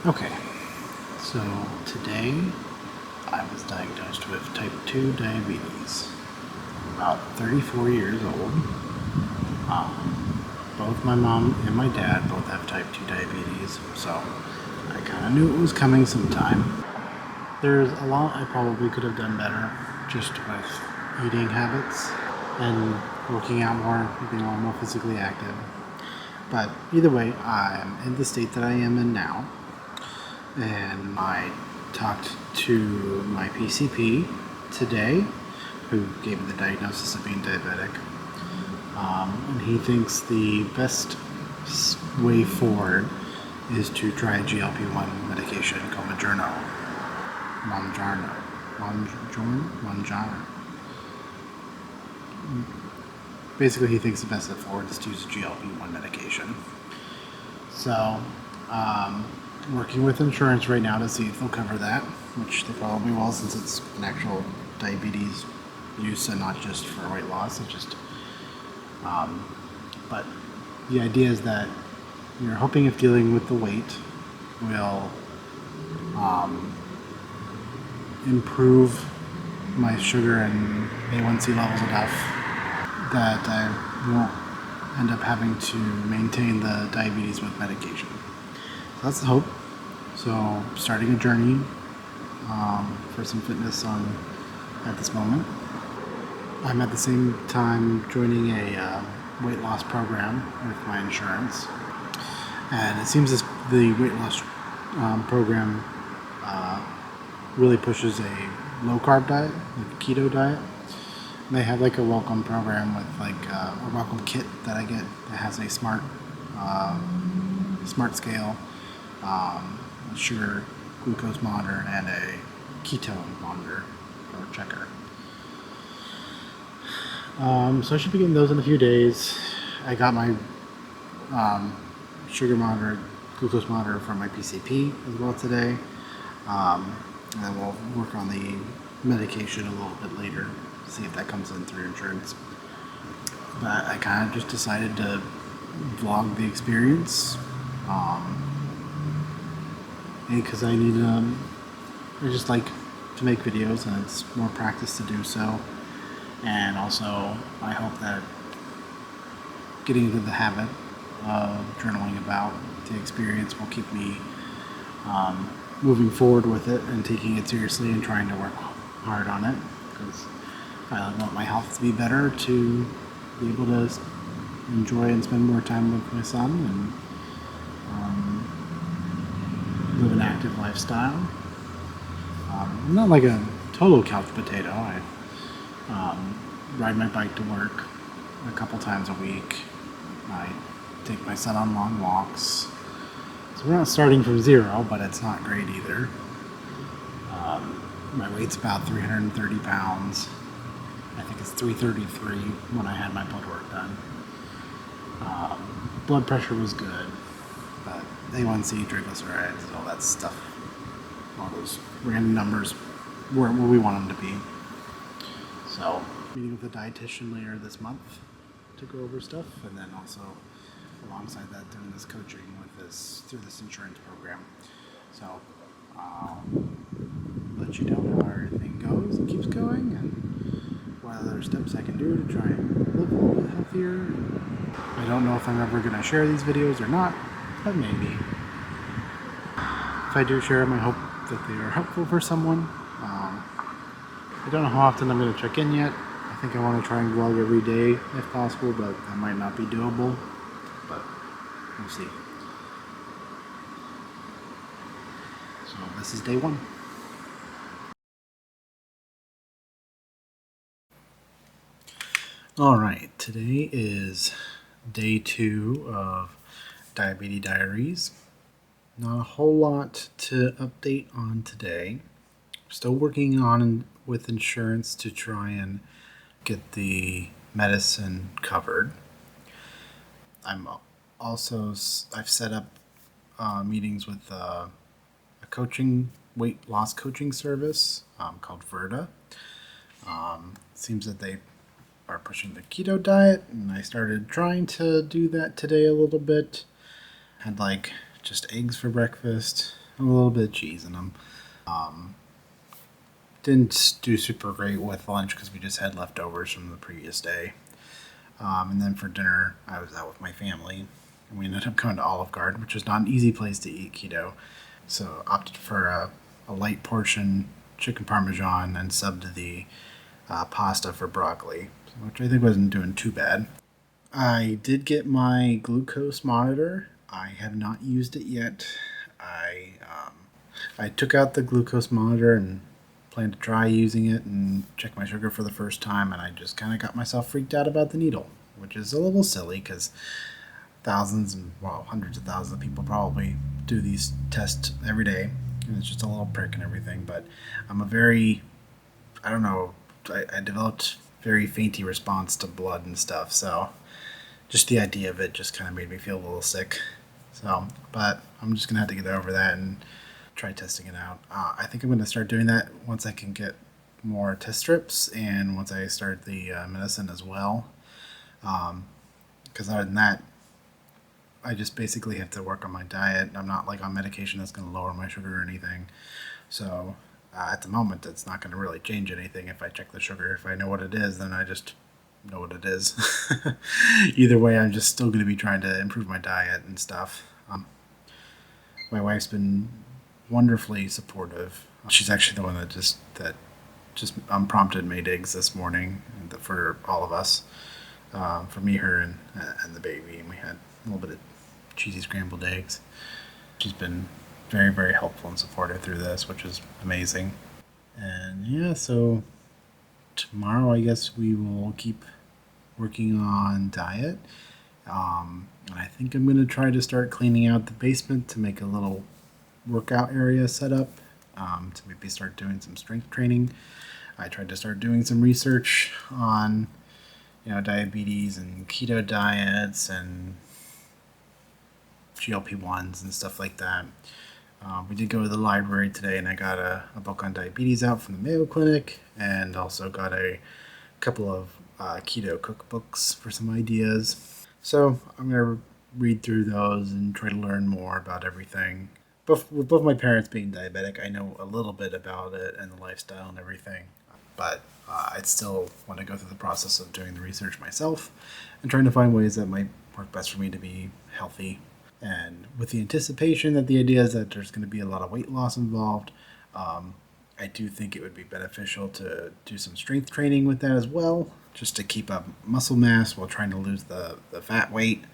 Okay, so today I was diagnosed with type 2 diabetes. I'm about 34 years old. Both my mom and my dad both have type 2 diabetes, so I kind of knew it was coming sometime. There's a lot I probably could have done better just with eating habits and working out more, being a little more physically active. But either way, I'm in the state that I am in now. And I talked to my PCP today, who gave me the diagnosis of being diabetic. And he thinks the best way forward is to try a GLP-1 medication called Mounjaro. Basically, he thinks the best way forward is to use a GLP-1 medication. So, working with insurance right now to see if they'll cover that, which they probably will since it's an actual diabetes use and not just for weight loss. It's just, but the idea is that you're hoping if dealing with the weight will improve my sugar and A1C levels enough that I won't end up having to maintain the diabetes with medication. So that's the hope. So starting a journey for some fitness at this moment. I'm at the same time joining a weight loss program with my insurance, and it seems the weight loss program really pushes a low carb diet, like a keto diet. And they have like a welcome program with like a welcome kit that I get that has a smart scale, a sugar glucose monitor, and a ketone monitor or checker. So I should be getting those in a few days. I got my sugar monitor, glucose monitor from my PCP as well today. And then we'll work on the medication a little bit later, see if that comes in through insurance. But I kind of just decided to vlog the experience. Because I need I just like to make videos and it's more practice to do so. And also, I hope that getting into the habit of journaling about the experience will keep me moving forward with it and taking it seriously and trying to work hard on it. Because I want my health to be better, to be able to enjoy and spend more time with my son and live an active lifestyle. I'm not like a total couch potato. I ride my bike to work a couple times a week. I take my son on long walks. So we're not starting from zero, but it's not great either. My weight's about 330 pounds. I think it's 333 when I had my blood work done. Blood pressure was good, but A1C, triglycerides, all that stuff, all those random numbers weren't where we want them to be. So, meeting with a dietitian later this month to go over stuff, and then also alongside that doing this coaching through this insurance program. So I'll let you know how everything goes and keeps going, and what other steps I can do to try and live a little bit healthier. I don't know if I'm ever going to share these videos or not, but maybe. If I do share them, I hope that they are helpful for someone. I don't know how often I'm going to check in yet. I think I want to try and vlog every day if possible, but that might not be doable. But we'll see. So this is day one. Alright, today is day 2 of Diabetes Diaries. Not a whole lot to update on today. Still working on with insurance to try and get the medicine covered. I've set up meetings with a weight loss coaching service called Verta. Seems that they are pushing the keto diet, and I started trying to do that today a little bit. Had like just eggs for breakfast, a little bit of cheese in them. Didn't do super great with lunch because we just had leftovers from the previous day. And then for dinner, I was out with my family, and we ended up going to Olive Garden, which is not an easy place to eat keto. So opted for a light portion chicken parmesan and subbed the pasta for broccoli, which I think wasn't doing too bad. I did get my glucose monitor. I have not used it yet. I took out the glucose monitor and planned to try using it and check my sugar for the first time, and I just kind of got myself freaked out about the needle, which is a little silly because thousands and well hundreds of thousands of people probably do these tests every day, and it's just a little prick and everything. But I'm a very I don't know I developed very fainty response to blood and stuff, so just the idea of it just kind of made me feel a little sick. So, but I'm just gonna have to get over that and try testing it out. I think I'm gonna start doing that once I can get more test strips and once I start the medicine as well. Because other than that, I just basically have to work on my diet. I'm not like on medication that's going to lower my sugar or anything. So at the moment, it's not going to really change anything if I check the sugar. If I know what it is, then I just know what it is. Either way, I'm just still going to be trying to improve my diet and stuff. My wife's been wonderfully supportive. She's actually the one that just unprompted made eggs this morning for all of us, for me, her, and the baby, and we had a little bit of cheesy scrambled eggs. She's been very, very helpful and supportive through this, which is amazing. And yeah, so tomorrow I guess we will keep working on diet. And I think I'm going to try to start cleaning out the basement to make a little workout area set up, to maybe start doing some strength training. I tried to start doing some research on, diabetes and keto diets and GLP-1s and stuff like that. We did go to the library today, and I got a book on diabetes out from the Mayo Clinic, and also got a couple of keto cookbooks for some ideas. So I'm going to read through those and try to learn more about everything. With both my parents being diabetic, I know a little bit about it and the lifestyle and everything. But I'd still want to go through the process of doing the research myself and trying to find ways that might work best for me to be healthy. And with the anticipation that the idea is that there's going to be a lot of weight loss involved, I do think it would be beneficial to do some strength training with that as well, just to keep up muscle mass while trying to lose the fat weight.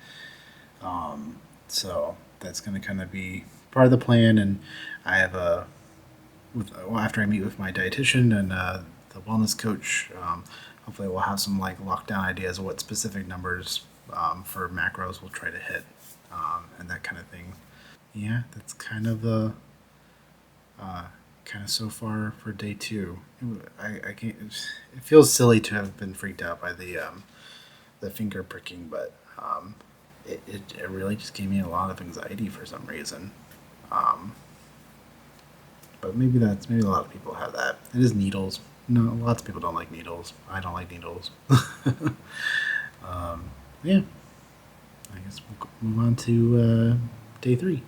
So that's going to kind of be part of the plan. And I have after I meet with my dietitian and the wellness coach, hopefully we'll have some like lockdown ideas of what specific numbers for macros we'll try to hit, and that kind of thing. Yeah, that's kind of the kind of so far for day 2. I can't. It feels silly to have been freaked out by the finger pricking, but it really just gave me a lot of anxiety for some reason. But maybe a lot of people have that. It is needles. No, lots of people don't like needles. I don't like needles. Yeah, I guess we'll move on to day 3.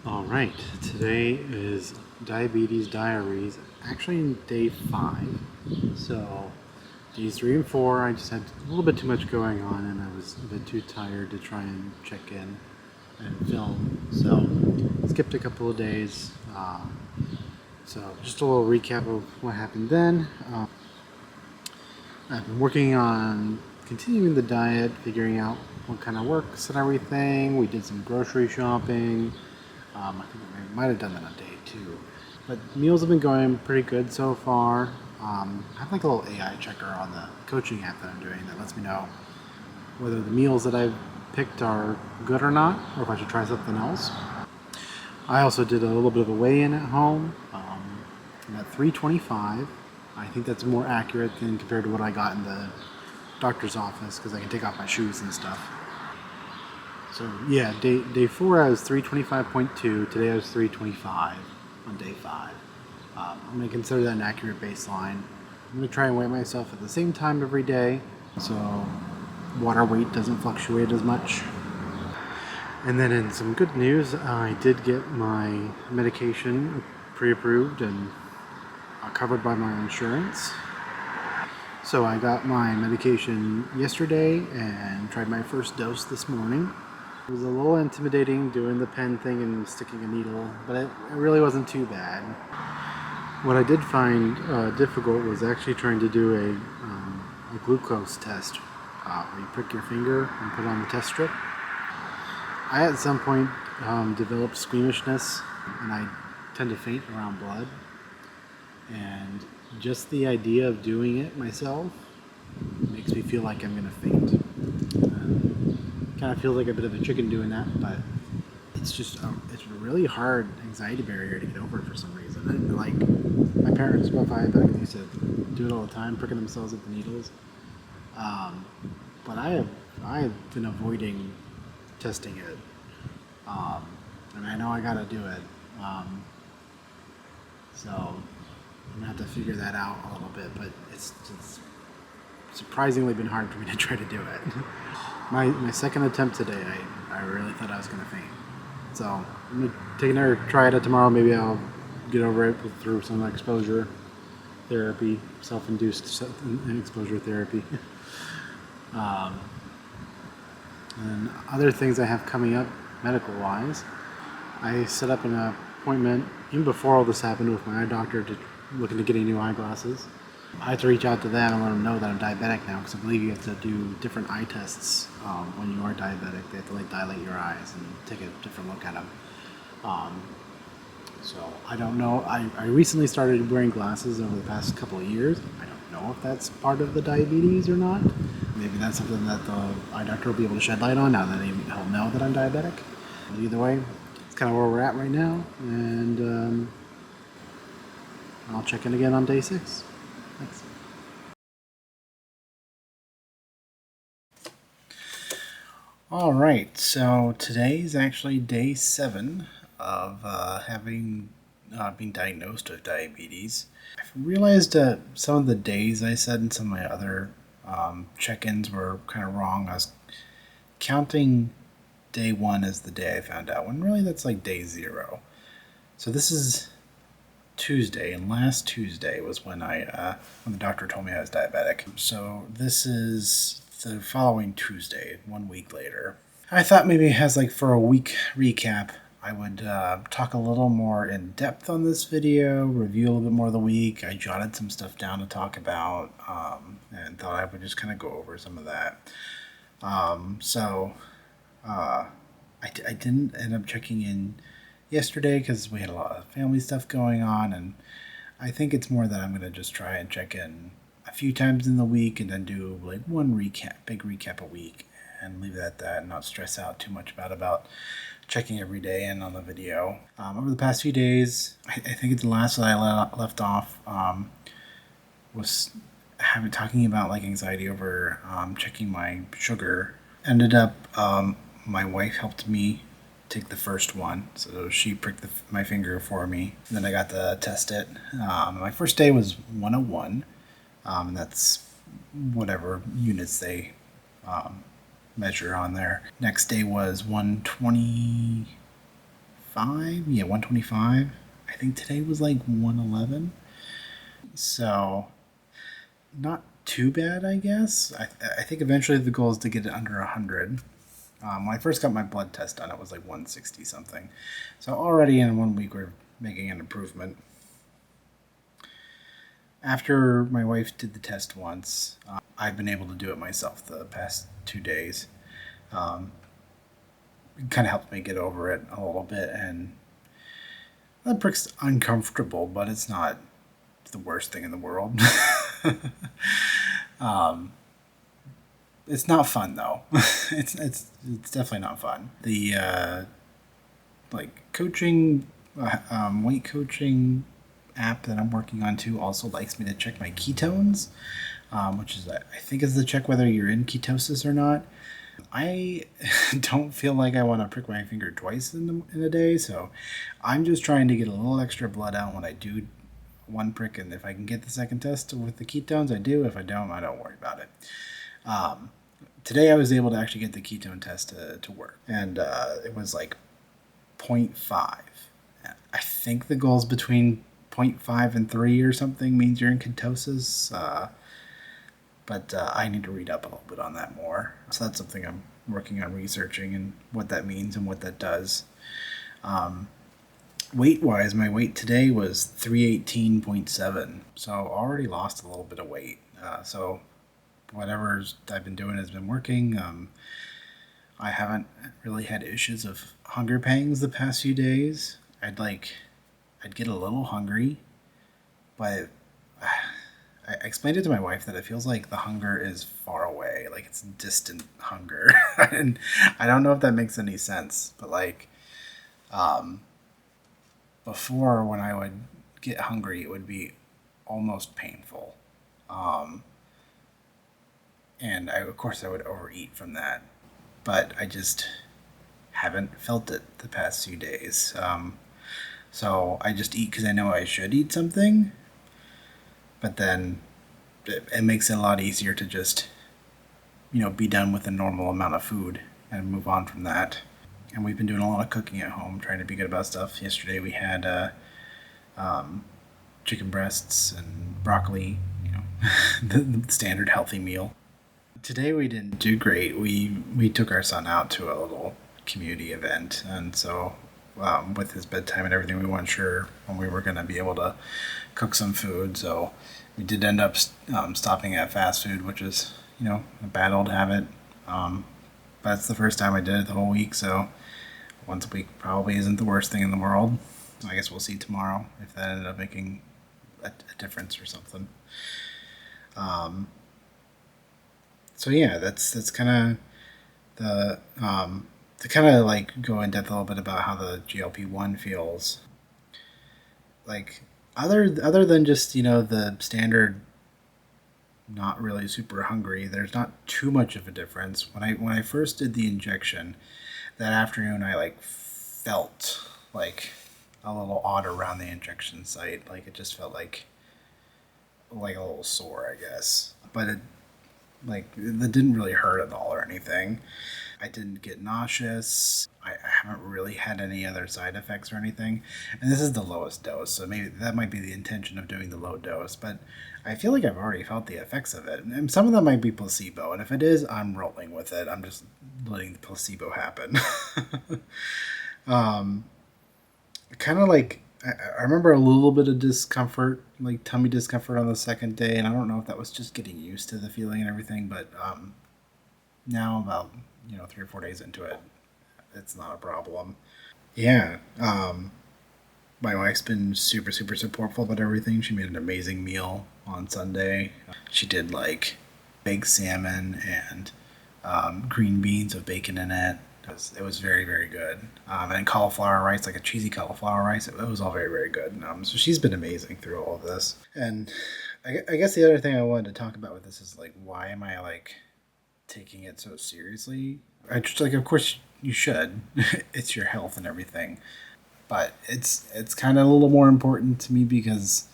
All right, today is Diabetes Diaries, actually day 5. So days 3 and 4, I just had a little bit too much going on, and I was a bit too tired to try and check in and film. So skipped a couple of days. So just a little recap of what happened then. I've been working on continuing the diet, figuring out what kind of works and everything. We did some grocery shopping. I think I might have done that on day 2. But meals have been going pretty good so far. I have like a little AI checker on the coaching app that I'm doing that lets me know whether the meals that I've picked are good or not, or if I should try something else. I also did a little bit of a weigh-in at home. I'm at 325. I think that's more accurate than compared to what I got in the doctor's office because I can take off my shoes and stuff. So yeah, day 4 I was 325.2. Today I was 325 on day 5. I'm going to consider that an accurate baseline. I'm going to try and weigh myself at the same time every day. So water weight doesn't fluctuate as much. And then in some good news, I did get my medication pre-approved and covered by my insurance. So I got my medication yesterday and tried my first dose this morning. It was a little intimidating doing the pen thing and sticking a needle, but it really wasn't too bad. What I did find difficult was actually trying to do a glucose test, where you prick your finger and put on the test strip. I at some point developed squeamishness, and I tend to faint around blood. And just the idea of doing it myself makes me feel like I'm gonna faint. Kind of feels like a bit of a chicken doing that, but it's just it's a really hard anxiety barrier to get over for some reason. And like my parents, both diabetic, they used to do it all the time, pricking themselves with the needles. But I have been avoiding testing it, and I know I gotta do it. So I'm gonna have to figure that out a little bit, but it's surprisingly been hard for me to try to do it. My second attempt today, I really thought I was gonna faint. So I'm gonna take another try at it tomorrow. Maybe I'll get over it through some exposure therapy, self-induced exposure therapy. And other things I have coming up medical-wise, I set up an appointment even before all this happened with my eye doctor looking to getting new eyeglasses. I have to reach out to them and let them know that I'm diabetic now, because I believe you have to do different eye tests when you are diabetic. They have to like dilate your eyes and take a different look at them. So I don't know. I recently started wearing glasses over the past couple of years. I don't know if that's part of the diabetes or not. Maybe that's something that the eye doctor will be able to shed light on now that he'll know that I'm diabetic. But either way, it's kind of where we're at right now, and I'll check in again on day 6. Thanks. All right, so today's actually day 7 of having being diagnosed with diabetes. I've realized that some of the days I said in some of my other check-ins were kind of wrong. I was counting day 1 as the day I found out, when really that's like day 0. So this is Tuesday, and last Tuesday was when when the doctor told me I was diabetic. So this is the following Tuesday, 1 week later. I thought maybe as like for a week recap, I would talk a little more in depth on this video, review a little bit more of the week. I jotted some stuff down to talk about, and thought I would just kind of go over some of that. I didn't end up checking in yesterday because we had a lot of family stuff going on, and I think it's more that I'm going to just try and check in a few times in the week and then do like one big recap a week, and leave it at that and not stress out too much about checking every day in on the video. Over the past few days, I think the last that I left off was talking about like anxiety over checking my sugar. Ended up my wife helped me take the first one, so she pricked my finger for me, and then I got to test it. My first day was 101, and that's whatever units they measure on there. Next day was 125. Yeah, 125. I think today was like 111. So not too bad, I guess. I think eventually the goal is to get it under 100. When I first got my blood test done, it was like 160 something. So already in 1 week, we're making an improvement. After my wife did the test once, I've been able to do it myself the past 2 days. It kind of helped me get over it a little bit, and that prick's uncomfortable, but it's not the worst thing in the world. It's not fun though. it's definitely not fun. The coaching, weight coaching app that I'm working on too also likes me to check my ketones, which is I think is to check whether you're in ketosis or not. I don't feel like I want to prick my finger twice in a day, so I'm just trying to get a little extra blood out when I do one prick, and if I can get the second test with the ketones, I do. If I don't, I don't worry about it. today I was able to actually get the ketone test to work, and it was like 0.5. I think the goal is between 0.5 and 3 or something, means you're in ketosis. But I need to read up a little bit on that more. So that's something I'm working on researching and what that means and what that does. Weight-wise, my weight today was 318.7, so already lost a little bit of weight. So whatever I've been doing has been working. I haven't really had issues of hunger pangs the past few days. I'd get a little hungry, but I explained it to my wife that it feels like the hunger is far away, like it's distant hunger. And I don't know if that makes any sense, but before, when I would get hungry, it would be almost painful. And of course I would overeat from that, but I just haven't felt it the past few days. So I just eat because I know I should eat something, but then it makes it a lot easier to just, be done with a normal amount of food and move on from that. And we've been doing a lot of cooking at home, trying to be good about stuff. Yesterday we had chicken breasts and broccoli, the standard healthy meal. Today we didn't do great. We took our son out to a little community event, and so with his bedtime and everything, we weren't sure when we were going to be able to cook some food. So we did end up stopping at fast food, which is a bad old habit. But it's the first time I did it the whole week, so once a week probably isn't the worst thing in the world. I guess we'll see tomorrow if that ended up making a difference or something. So yeah, that's kind of the to kind of go in depth a little bit about how the GLP-1 feels. Other than just the standard, not really super hungry, there's not too much of a difference. When I first did the injection that afternoon, I felt like a little odd around the injection site. It just felt like a little sore, I guess. But it didn't really hurt at all or anything. I didn't get nauseous. I haven't really had any other side effects or anything. And this is the lowest dose, so maybe that might be the intention of doing the low dose. But I feel like I've already felt the effects of it. And some of them might be placebo. And if it is, I'm rolling with it. I'm just letting the placebo happen. Kind of I remember a little bit of discomfort, tummy discomfort on the second day, and I don't know if that was just getting used to the feeling and everything, but now about 3 or 4 days into it, it's not a problem. Yeah, my wife's been super, super supportful about everything. She made an amazing meal on Sunday. She did baked salmon and green beans with bacon in it. It was very, very good. And cauliflower rice, a cheesy cauliflower rice. It was all very, very good. So she's been amazing through all of this. And I guess the other thing I wanted to talk about with this is why am I taking it so seriously? I just of course you should. It's your health and everything. But it's kind of a little more important to me because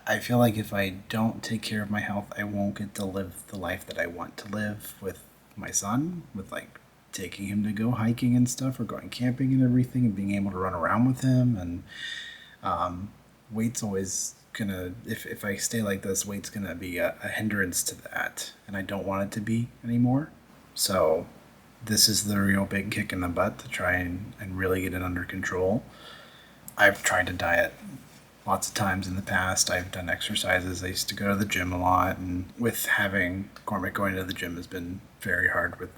I feel like if I don't take care of my health, I won't get to live the life that I want to live with my son, with taking him to go hiking and stuff, or going camping and everything, and being able to run around with him. And weight's always gonna, if I stay like this, weight's gonna be a hindrance to that, and I don't want it to be anymore. So this is the real big kick in the butt to try and really get it under control. I've tried to diet lots of times in the past. I've done exercises. I used to go to the gym a lot, and with having Cormac, going to the gym has been very hard with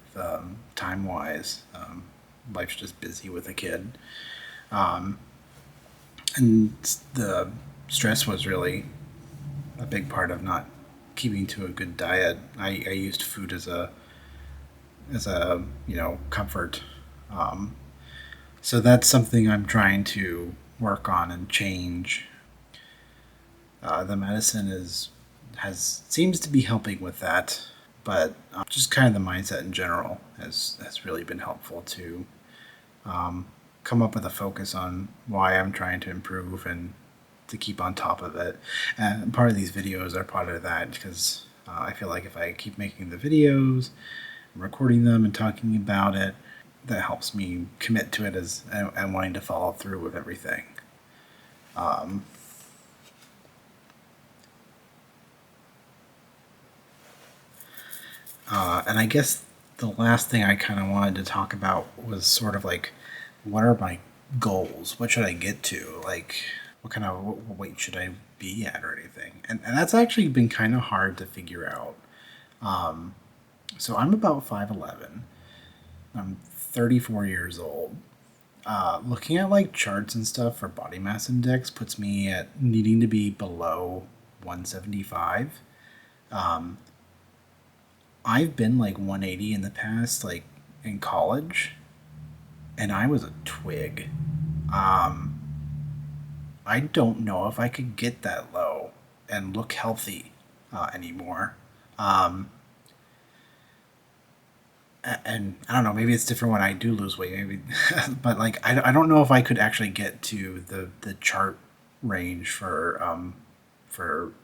time-wise. Life's just busy with a kid. And the stress was really a big part of not keeping to a good diet. I used food as a comfort. So that's something I'm trying to work on and change. The medicine seems to be helping with that, but just kind of the mindset in general has really been helpful to come up with a focus on why I'm trying to improve and to keep on top of it. And part of these videos are part of that because I feel like if I keep making the videos, recording them and talking about it, that helps me commit to it and wanting to follow through with everything. And I guess the last thing I kind of wanted to talk about was sort of like, what are my goals? What should I get to? Like, what kind of weight should I be at or anything? And that's actually been kind of hard to figure out. So I'm about 5'11". I'm 34 years old. Looking at like charts and stuff for body mass index puts me at needing to be below 175. I've been like 180 in the past, like in college, and I was a twig. I don't know if I could get that low and look healthy anymore. And I don't know, maybe it's different when I do lose weight, maybe, but like I don't know if I could actually get to the chart range for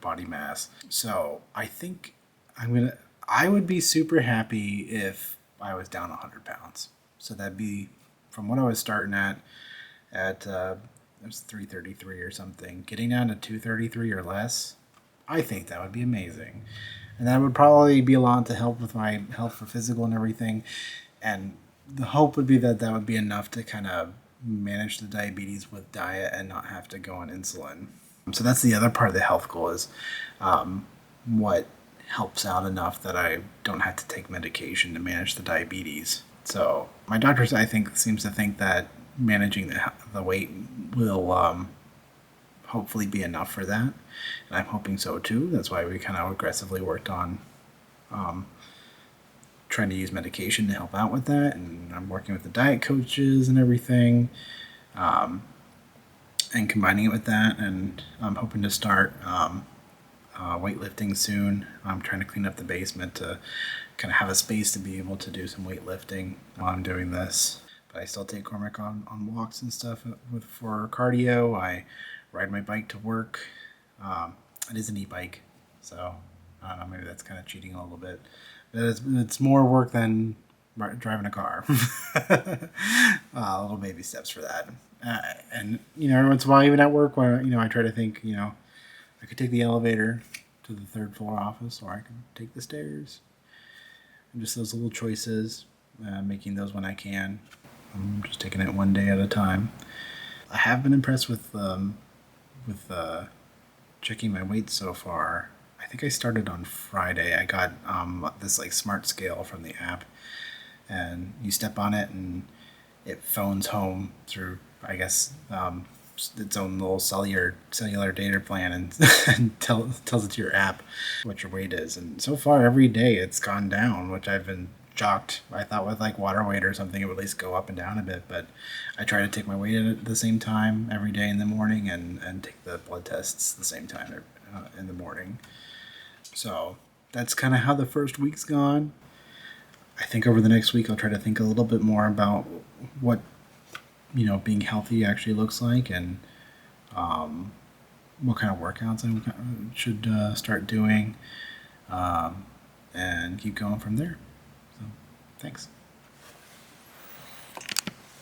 body mass. So I think I would be super happy if I was down 100 pounds. So that'd be from what I was starting at it was 333 or something. Getting down to 233 or less, I think that would be amazing. And that would probably be a lot to help with my health for physical and everything. And the hope would be that that would be enough to kind of manage the diabetes with diet and not have to go on insulin. So that's the other part of the health goal is what helps out enough that I don't have to take medication to manage the diabetes. So my doctor, I think, seems to think that managing the weight will hopefully be enough for that, and I'm hoping so too. That's why we kind of aggressively worked on trying to use medication to help out with that, and I'm working with the diet coaches and everything, and combining it with that, and I'm hoping to start weightlifting soon. I'm trying to clean up the basement to kind of have a space to be able to do some weightlifting while I'm doing this. But I still take Cormac on walks and stuff for cardio. I ride my bike to work. It is an e-bike, so I don't know, maybe that's kind of cheating a little bit. But it's more work than driving a car. Little baby steps for that. And, every once in a while, even at work, where, I try to think, I could take the elevator to the third floor office, or I could take the stairs. And just those little choices, making those when I can. I'm just taking it one day at a time. I have been impressed with checking my weight so far. I think I started on Friday. I got this like smart scale from the app, and you step on it and it phones home through, I guess, its own little cellular data plan, and tells it to your app what your weight is. And so far every day it's gone down, which I've been shocked. I thought with like water weight or something it would at least go up and down a bit, but I try to take my weight at the same time every day in the morning, and take the blood tests the same time in the morning. So that's kind of how the first week's gone. I think over the next week I'll try to think a little bit more about what being healthy actually looks like, and what kind of workouts I should start doing, and keep going from there. So thanks.